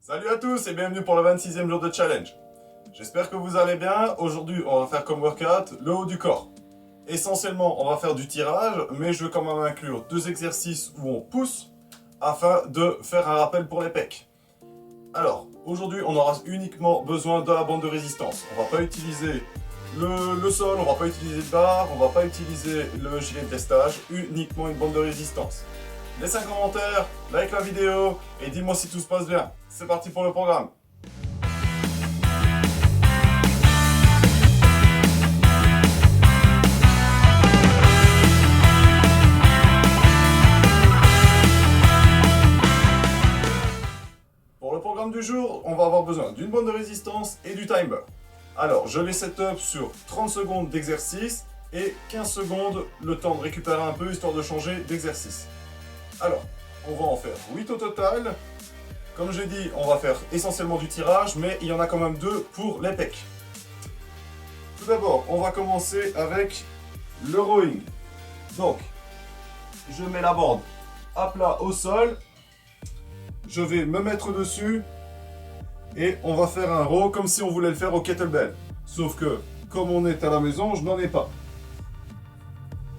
Salut à tous et bienvenue pour le 26e jour de challenge. J'espère que vous allez bien. Aujourd'hui, on va faire comme workout le haut du corps. Essentiellement, on va faire du tirage, mais je veux quand même inclure deux exercices où on pousse afin de faire un rappel pour les pecs. Alors, aujourd'hui, on aura uniquement besoin de la bande de résistance. On va pas utiliser le sol, on va pas utiliser de barre, on va pas utiliser le gilet de lestage, uniquement une bande de résistance. Laisse un commentaire, like la vidéo et dis-moi si tout se passe bien. C'est parti pour le programme. Pour le programme du jour, on va avoir besoin d'une bande de résistance et du timer. Alors, je les setup sur 30 secondes d'exercice et 15 secondes le temps de récupérer un peu histoire de changer d'exercice. Alors, on va en faire 8 au total. Comme j'ai dit, on va faire essentiellement du tirage, mais il y en a quand même deux pour les pecs. Tout d'abord, on va commencer avec le rowing. Donc, je mets la bande à plat au sol. Je vais me mettre dessus et on va faire un row comme si on voulait le faire au kettlebell. Sauf que, comme on est à la maison, je n'en ai pas.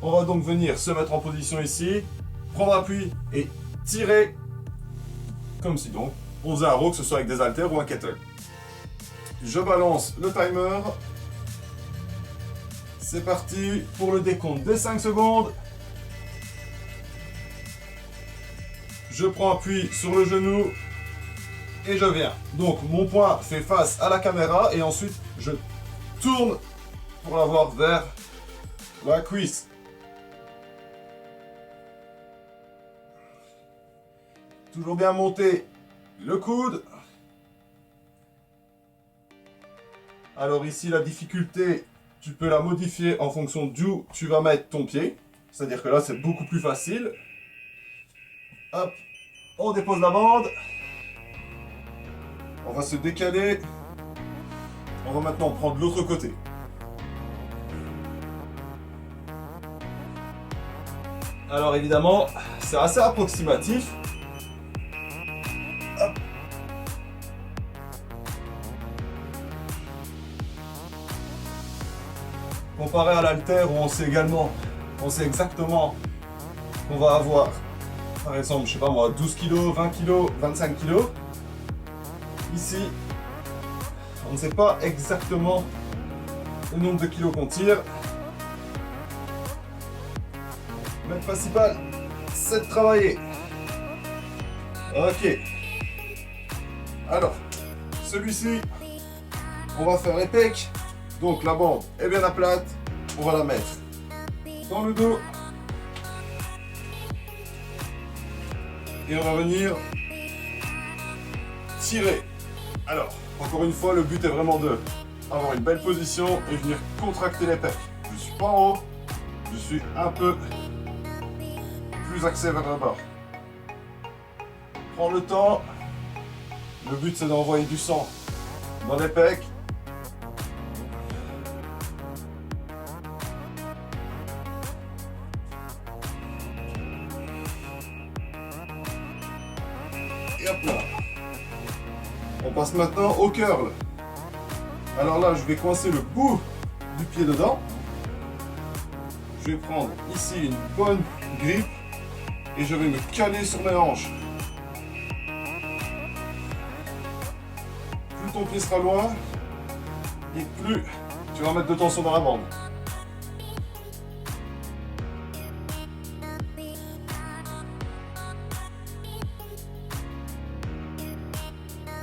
On va donc venir se mettre en position ici, prendre appui et tirer comme si donc on faisait un row, que ce soit avec des haltères ou un kettle. Je balance le timer. C'est parti pour le décompte des 5 secondes. Je prends appui sur le genou et je viens. Donc mon poing fait face à la caméra et ensuite je tourne pour l'avoir vers la cuisse. Toujours bien monter le coude. Alors ici la difficulté, tu peux la modifier en fonction d'où tu vas mettre ton pied. C'est-à-dire que là c'est beaucoup plus facile. Hop, on dépose la bande. On va se décaler. On va maintenant prendre l'autre côté. Alors évidemment, c'est assez approximatif. Hop. Comparé à l'haltère où on sait exactement qu'on va avoir, par exemple, je sais pas moi, 12 kg, 20 kg, 25 kg. Ici, on ne sait pas exactement le nombre de kilos qu'on tire. Mais le principal, c'est de travailler. Ok. Alors, celui-ci, on va faire les pecs. Donc la bande est bien à plate. On va la mettre dans le dos. Et on va venir tirer. Alors, encore une fois, le but est vraiment de avoir une belle position et venir contracter les pecs. Je ne suis pas en haut, je suis un peu plus axé vers le bas. Prends le temps. Le but c'est d'envoyer du sang dans les pecs. Et hop là. On passe maintenant au curl. Alors là, je vais coincer le bout du pied dedans. Je vais prendre ici une bonne grippe et je vais me caler sur mes hanches. Plus ton pied sera loin et plus tu vas mettre de tension dans la bande.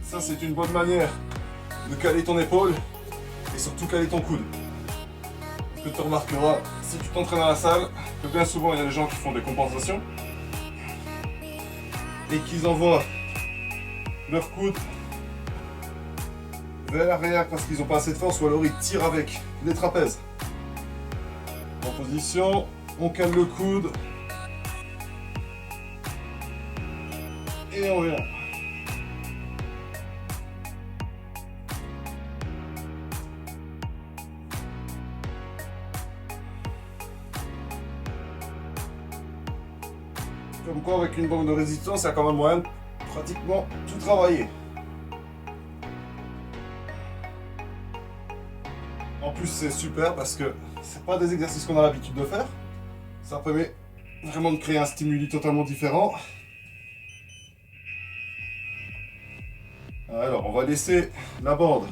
Ça, c'est une bonne manière de caler ton épaule et surtout caler ton coude. Parce que tu remarqueras, si tu t'entraînes à la salle, que bien souvent il y a des gens qui font des compensations et qu'ils envoient leur coude vers l'arrière parce qu'ils n'ont pas assez de force ou alors ils tirent avec les trapèzes. En position, on cale le coude et on vient. Comme quoi, avec une bande de résistance, il y a quand même moyen de pratiquement tout travailler. plus, c'est super parce que c'est pas des exercices qu'on a l'habitude de faire. Ça permet vraiment de créer un stimuli totalement différent. Alors, on va laisser la bande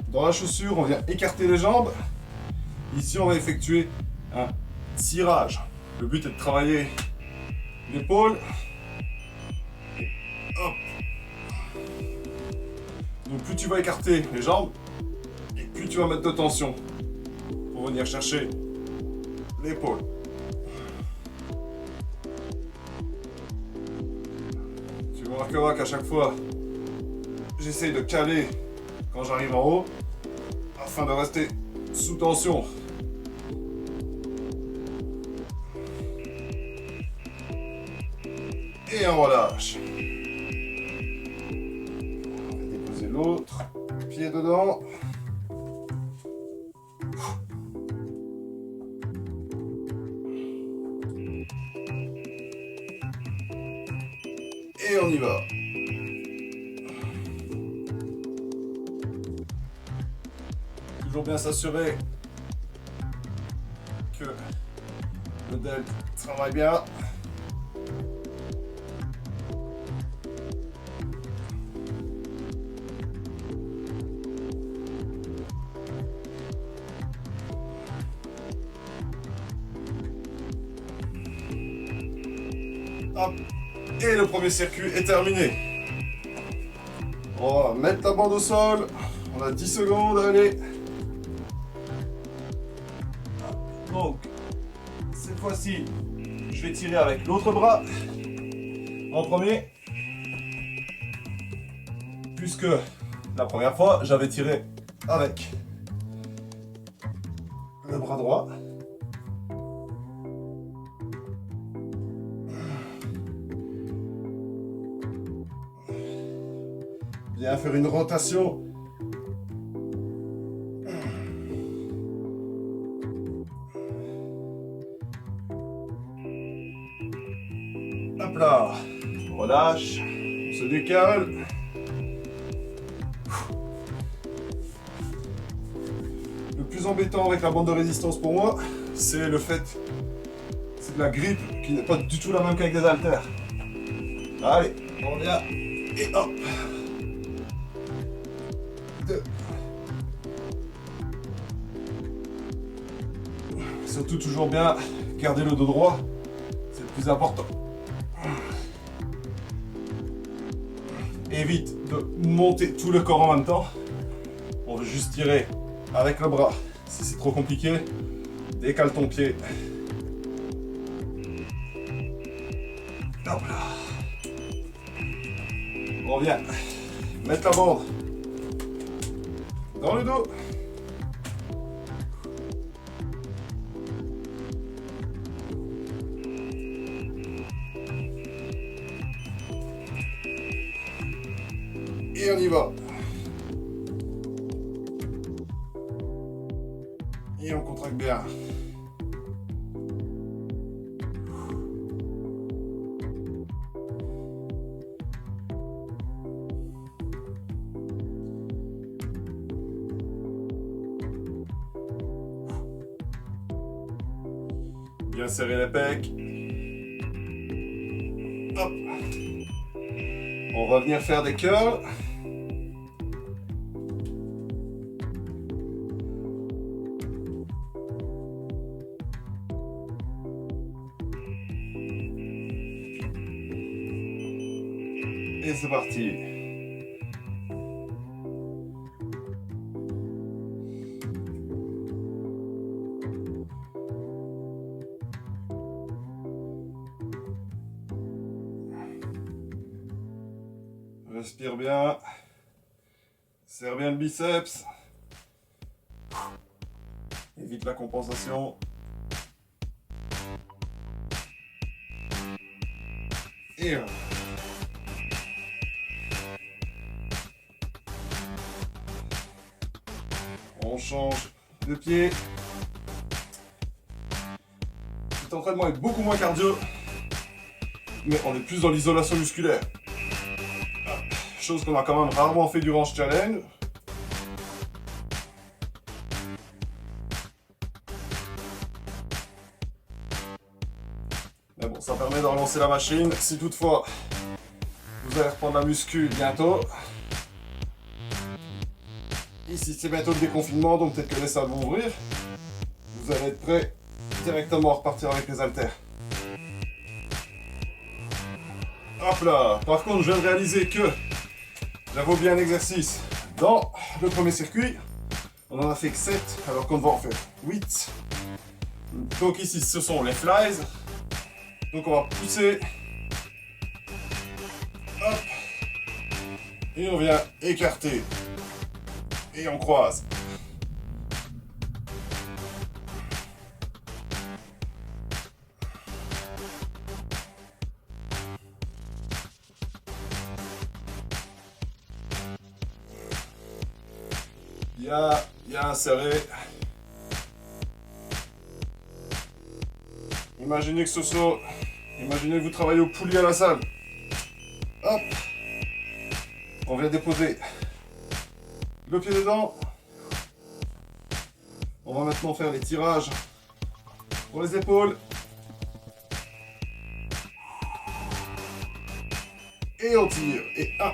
dans la chaussure. On vient écarter les jambes. Ici, on va effectuer un tirage. Le but est de travailler l'épaule. Hop. Donc, plus tu vas écarter les jambes, et plus tu vas mettre de tension pour venir chercher l'épaule. Tu remarqueras qu'à chaque fois, j'essaye de caler quand j'arrive en haut afin de rester sous tension. Et on relâche. On va déposer l'autre pied dedans. Et on y va. Toujours bien s'assurer que le delt travaille bien. Hop. Et le premier circuit est terminé. On va mettre la bande au sol. On a 10 secondes, allez. Donc, cette fois-ci, je vais tirer avec l'autre bras en premier. Puisque la première fois, j'avais tiré avec le bras droit. Bien faire une rotation. Hop là, on relâche, on se décale. Le plus embêtant avec la bande de résistance pour moi, c'est le fait, c'est de la grippe qui n'est pas du tout la même qu'avec des haltères. Allez, on revient et hop. 2. Surtout toujours bien garder le dos droit, c'est le plus important. Évite de monter tout le corps en même temps. On veut juste tirer avec le bras. Si c'est trop compliqué, décale ton pied. Hop là. On vient mettre la bande dans le dos. Et on y va. Et on contracte bien. Bien serrer les pecs. Hop. On va venir faire des curls. Et c'est parti. Respire bien. Serre bien le biceps. Évite la compensation. Et on change de pied. Cet entraînement est beaucoup moins cardio, mais on est plus dans l'isolation musculaire. Chose qu'on a quand même rarement fait durant ce challenge. permet de relancer la machine. Si toutefois vous allez reprendre la muscu bientôt. Ici c'est bientôt le déconfinement, donc peut-être que les salles vont ouvrir. Vous allez être prêt directement à repartir avec les haltères. Hop là. Par contre, je viens de réaliser que j'avais oublié un exercice dans le premier circuit. On en a fait que 7, alors qu'on va en faire 8. Donc ici, ce sont les flies. Donc on va pousser. Hop. Et on vient écarter. Et on croise. Bien serré. Imaginez que imaginez que vous travaillez au poulie à la salle. Hop. On vient déposer le pied dedans. On va maintenant faire les tirages pour les épaules. Et on tire. Et 1.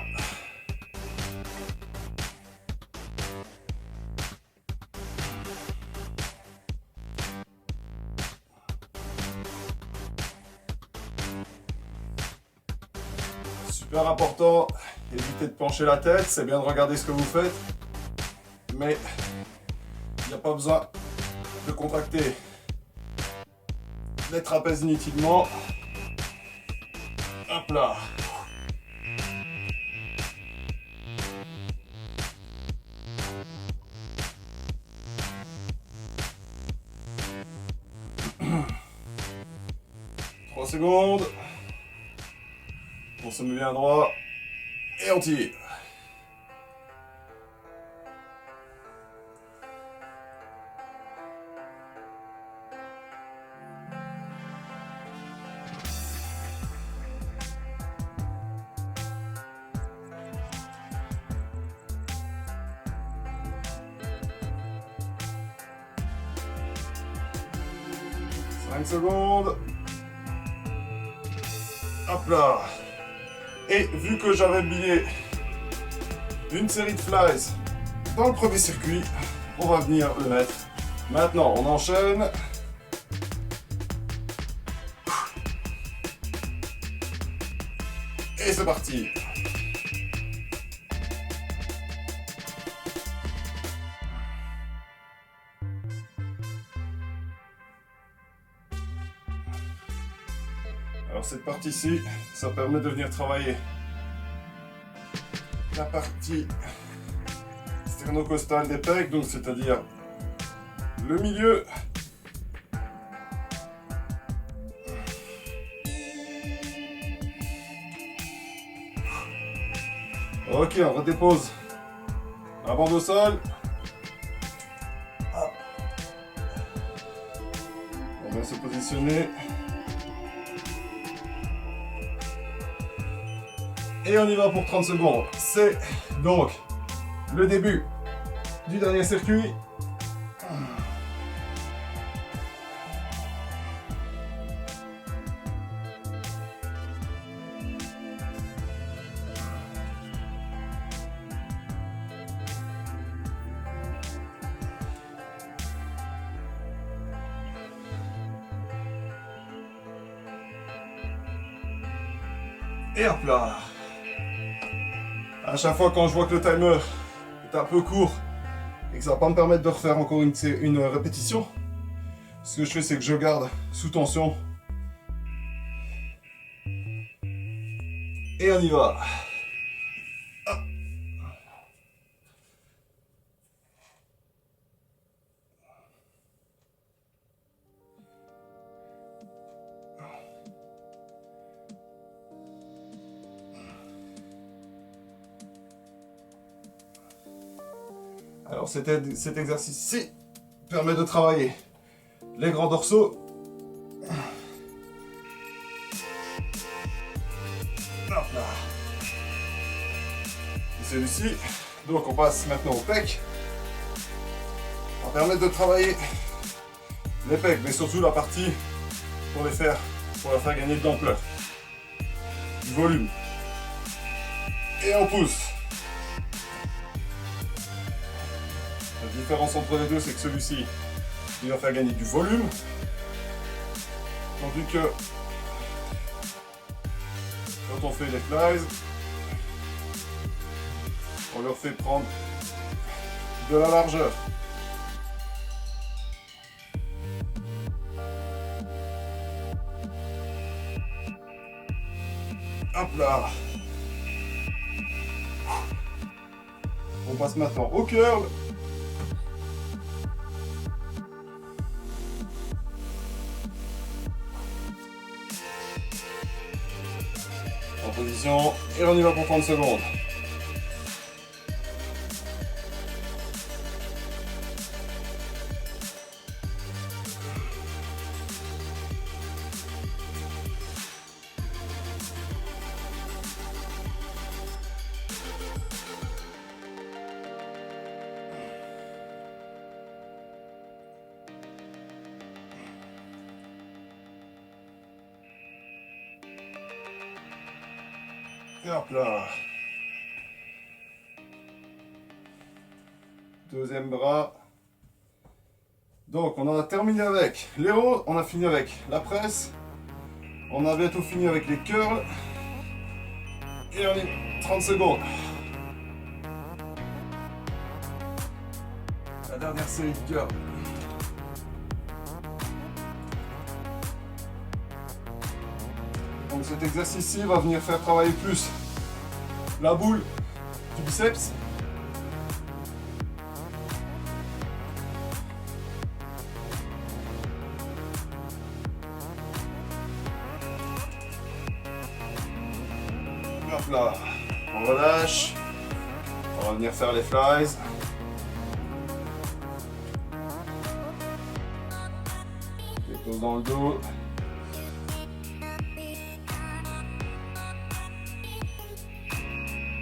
Super important, évitez de pencher la tête, c'est bien de regarder ce que vous faites, mais il n'y a pas besoin de contracter les trapèzes inutilement. Hop là. Trois secondes. On se met bien droit et on tire. Cinq secondes. Hop là. Et vu que j'avais oublié une série de flies dans le premier circuit, on va venir le mettre. Maintenant, on enchaîne. Et c'est parti. Alors cette partie-ci, ça permet de venir travailler la partie sternocostale des pecs, donc c'est-à-dire le milieu. Ok, on redépose la bande au sol. Hop. On va se positionner. Et on y va pour 30 secondes. C'est donc le début du dernier circuit. Et hop là. À chaque fois quand je vois que le timer est un peu court et que ça va pas me permettre de refaire encore une répétition, ce que je fais c'est que je garde sous tension. Et on y va. Hop. Alors cet exercice-ci permet de travailler les grands dorsaux. Hop là. Et celui-ci, donc on passe maintenant au pec. Ça va permettre de travailler les pecs, mais surtout la partie pour les faire pour leur faire gagner de l'ampleur, du volume. Et on pousse. La différence entre les deux, c'est que celui-ci, il va faire gagner du volume, tandis que quand on fait les flies, on leur fait prendre de la largeur. Hop là. On passe maintenant au curl. En position, et on y va pour 30 secondes. Et hop là. Deuxième bras. Donc on en a terminé avec les rows, on a fini avec la presse, on a bientôt fini avec les curls. Et on est 30 secondes. La dernière série de curls. Donc cet exercice-ci va venir faire travailler plus la boule du biceps. Hop là, on relâche. On va venir faire les flies. Les poses dans le dos.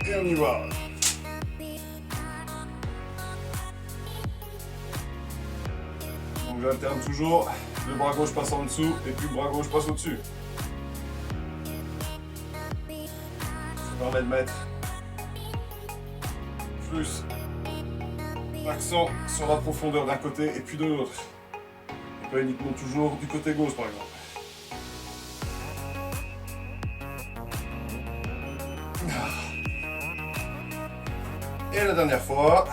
Et on y va. Donc j'alterne toujours, le bras gauche passe en dessous et puis le bras gauche passe au-dessus. Ça permet de mettre plus l'accent sur la profondeur d'un côté et puis de l'autre. Et pas uniquement toujours du côté gauche par exemple. Et la dernière fois,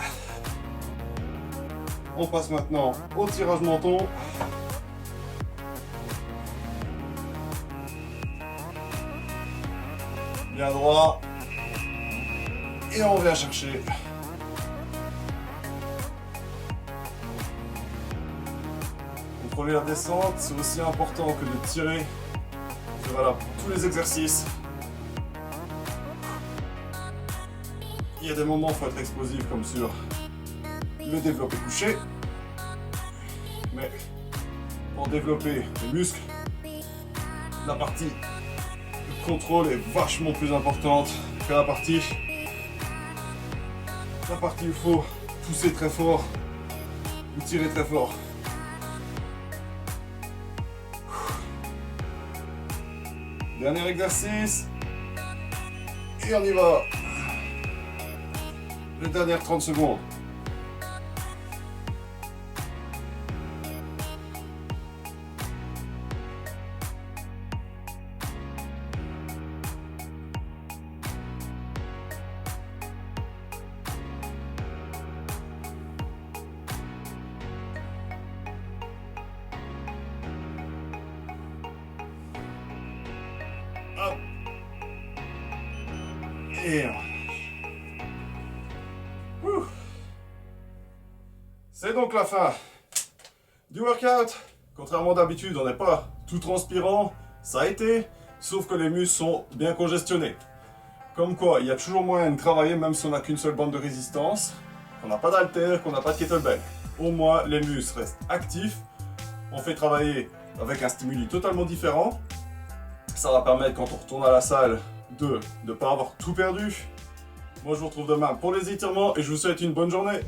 on passe maintenant au tirage menton. Bien droit. Et on vient chercher. Contrôler la descente, c'est aussi important que de tirer. C'est valable pour tous les exercices. Il y a des moments où il faut être explosif comme sur le développé couché. Mais pour développer les muscles, la partie de contrôle est vachement plus importante que la partie où il faut pousser très fort ou tirer très fort. Dernier exercice. Et on y va. Les dernières 30 secondes. Hop. Et c'est donc la fin du workout. Contrairement d'habitude, on n'est pas tout transpirant, ça a été, sauf que les muscles sont bien congestionnés. Comme quoi, il y a toujours moyen de travailler même si on n'a qu'une seule bande de résistance, qu'on n'a pas d'haltère, qu'on n'a pas de kettlebell. Au moins, les muscles restent actifs. On fait travailler avec un stimuli totalement différent. Ça va permettre, quand on retourne à la salle, de ne pas avoir tout perdu. Moi, je vous retrouve demain pour les étirements et je vous souhaite une bonne journée.